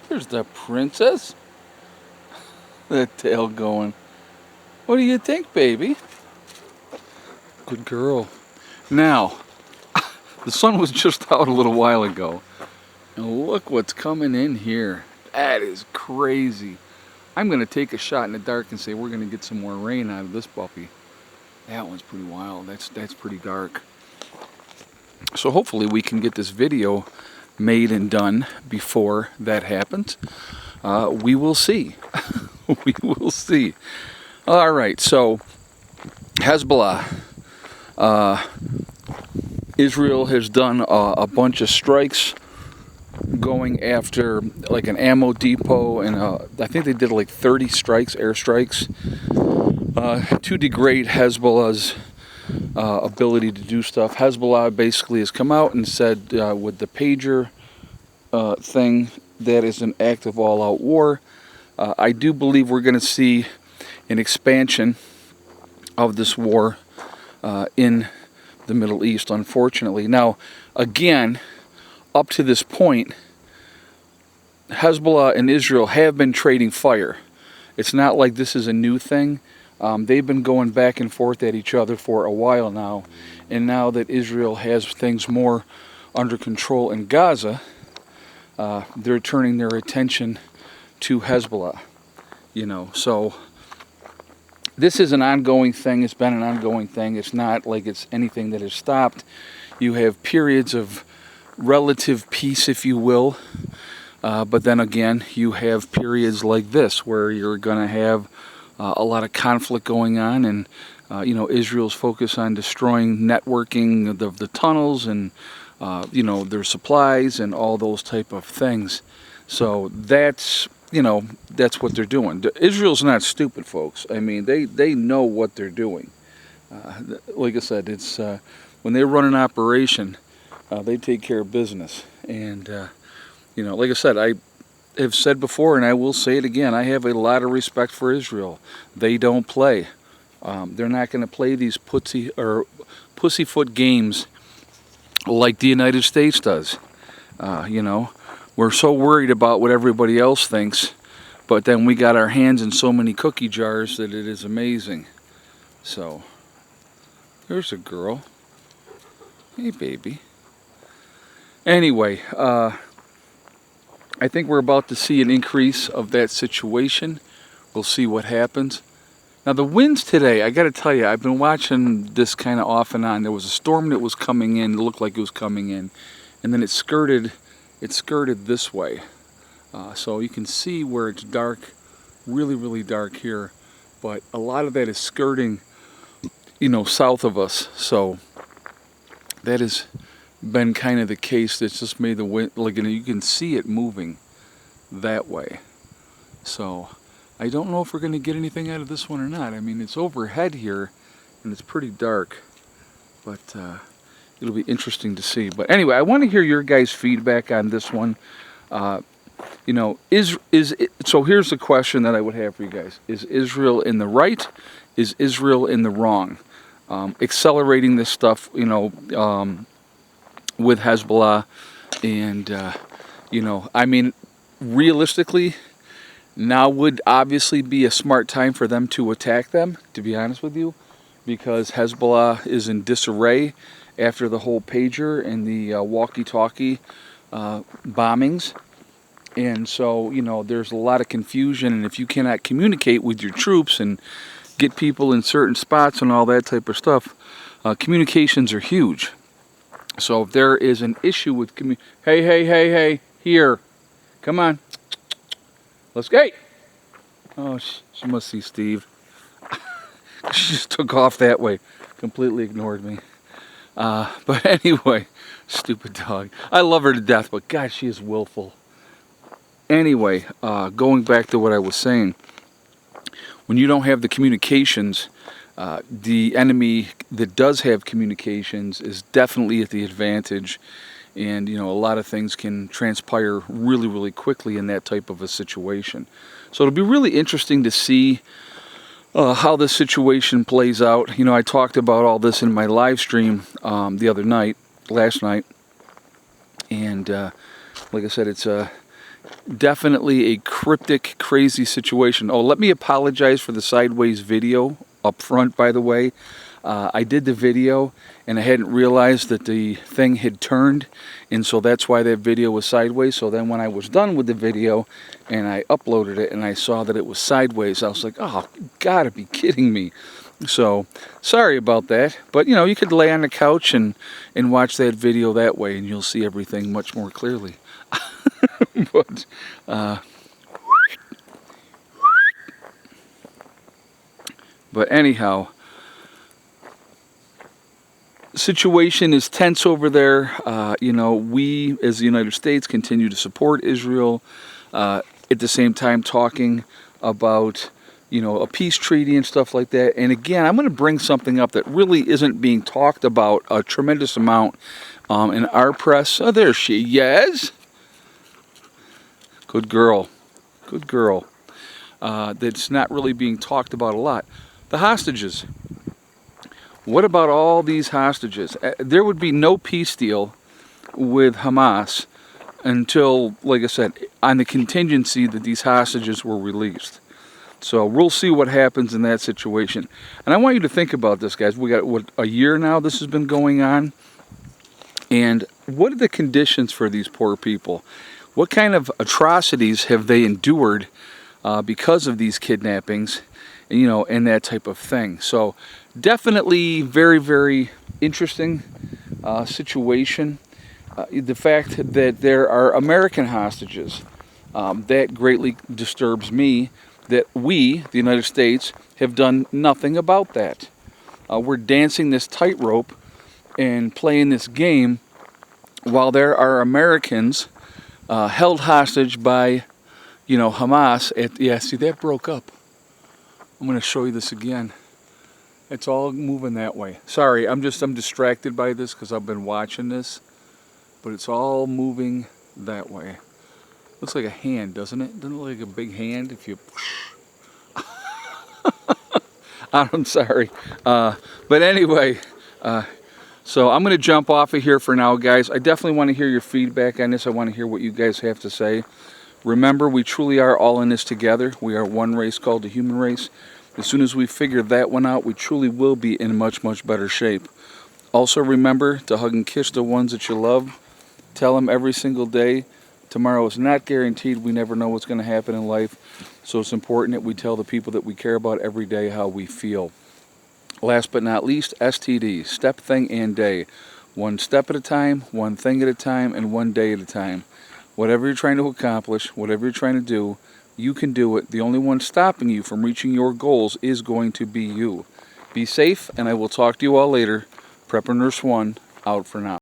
There's the princess. That tail going. What do you think, baby? Good girl. Now, the sun was just out a little while ago. And look what's coming in here. That is crazy. I'm going to take a shot in the dark and say we're going to get some more rain out of this puppy. That one's pretty wild. That's pretty dark. So hopefully we can get this video made and done before that happens. We will see. We will see. All right, so Hezbollah. Israel has done a bunch of strikes going after like an ammo depot, and I think they did like 30 strikes, airstrikes, to degrade Hezbollah's ability to do stuff. Hezbollah basically has come out and said with the pager thing, that is an act of all-out war. I do believe we're going to see an expansion of this war in the Middle East, unfortunately. Now, again, up to this point, Hezbollah and Israel have been trading fire. It's not like this is a new thing. They've been going back and forth at each other for a while now. And now that Israel has things more under control in Gaza, they're turning their attention to Hezbollah. You know, so this is an ongoing thing. It's been an ongoing thing. It's not like it's anything that has stopped. You have periods of relative peace, if you will. But then again, you have periods like this where you're going to have a lot of conflict going on, and you know, Israel's focus on destroying networking of the tunnels and you know, their supplies and all those type of things. So that's, you know, that's what they're doing. Israel's not stupid, folks. I mean, they know what they're doing. Like I said, it's when they run an operation, they take care of business. And you know, like I said, I have said before, and I will say it again, I have a lot of respect for Israel. They don't play. They're not going to play these pussyfoot games like the United States does. You know, we're so worried about what everybody else thinks, but then we got our hands in so many cookie jars that it is amazing. So, there's a girl. Hey, baby. Anyway, I think we're about to see an increase of that situation. We'll see what happens. Now the winds today, I got to tell you, I've been watching this kind of off and on. There was a storm that was coming in. It looked like it was coming in, and then it skirted this way. So you can see where it's dark, really, really dark here. But a lot of that is skirting, you know, south of us. So that has been kind of the case. That's just made the wind, like, you can see it moving that way. So I don't know if we're going to get anything out of this one or not. I mean, it's overhead here and it's pretty dark, but it'll be interesting to see. But anyway, I want to hear your guys' feedback on this one. You know, so here's the question that I would have for you guys. Is Israel in the right? Is Israel in the wrong? Accelerating this stuff, you know, with Hezbollah, and you know, I mean, realistically, now would obviously be a smart time for them to attack them, to be honest with you, because Hezbollah is in disarray after the whole pager and the walkie-talkie bombings. And so, you know, there's a lot of confusion, and if you cannot communicate with your troops and get people in certain spots and all that type of stuff, communications are huge. So if there is an issue with hey, here, come on, let's go. Oh, she must see Steve. She just took off that way, completely ignored me. But anyway, stupid dog. I love her to death, but God, she is willful. Anyway, going back to what I was saying, when you don't have the communications, the enemy that does have communications is definitely at the advantage, and you know, a lot of things can transpire really, really quickly in that type of a situation. So it'll be really interesting to see how this situation plays out. You know, I talked about all this in my live stream last night, and like I said, Definitely a cryptic, crazy situation. Oh, let me apologize for the sideways video up front, by the way. I did the video and I hadn't realized that the thing had turned, and so that's why that video was sideways. So then when I was done with the video and I uploaded it and I saw that it was sideways, I was like, oh, you gotta be kidding me. So sorry about that, but you know, you could lay on the couch and watch that video that way and you'll see everything much more clearly. But anyhow, situation is tense over there. You know, we as the United States continue to support Israel, at the same time talking about, you know, a peace treaty and stuff like that. And again, I'm going to bring something up that really isn't being talked about a tremendous amount in our press. Oh, there she is. Good girl. Good girl. That's not really being talked about a lot. The hostages. What about all these hostages? There would be no peace deal with Hamas until, like I said, on the contingency that these hostages were released. So we'll see what happens in that situation. And I want you to think about this, guys. We got, what, a year now this has been going on? And what are the conditions for these poor people? What kind of atrocities have they endured because of these kidnappings, you know, and that type of thing? So definitely very, very interesting situation. The fact that there are American hostages, that greatly disturbs me, that we, the United States, have done nothing about that. We're dancing this tightrope and playing this game while there are Americans held hostage by, you know, Hamas. Yeah, see, that broke up. I'm going to show you this again. It's all moving that way. Sorry, I'm distracted by this because I've been watching this, but it's all moving that way. Looks like a hand, doesn't it? Doesn't it look like a big hand if you... I'm sorry. But anyway, so I'm going to jump off of here for now, guys. I definitely want to hear your feedback on this. I want to hear what you guys have to say. Remember, we truly are all in this together. We are one race called the human race. As soon as we figure that one out, we truly will be in much, much better shape. Also, remember to hug and kiss the ones that you love. Tell them every single day. Tomorrow is not guaranteed. We never know what's going to happen in life. So it's important that we tell the people that we care about every day how we feel. Last but not least, STD, step, thing, and day. One step at a time, one thing at a time, and one day at a time. Whatever you're trying to accomplish, whatever you're trying to do, you can do it. The only one stopping you from reaching your goals is going to be you. Be safe, and I will talk to you all later. Prepper Nurse 1, out for now.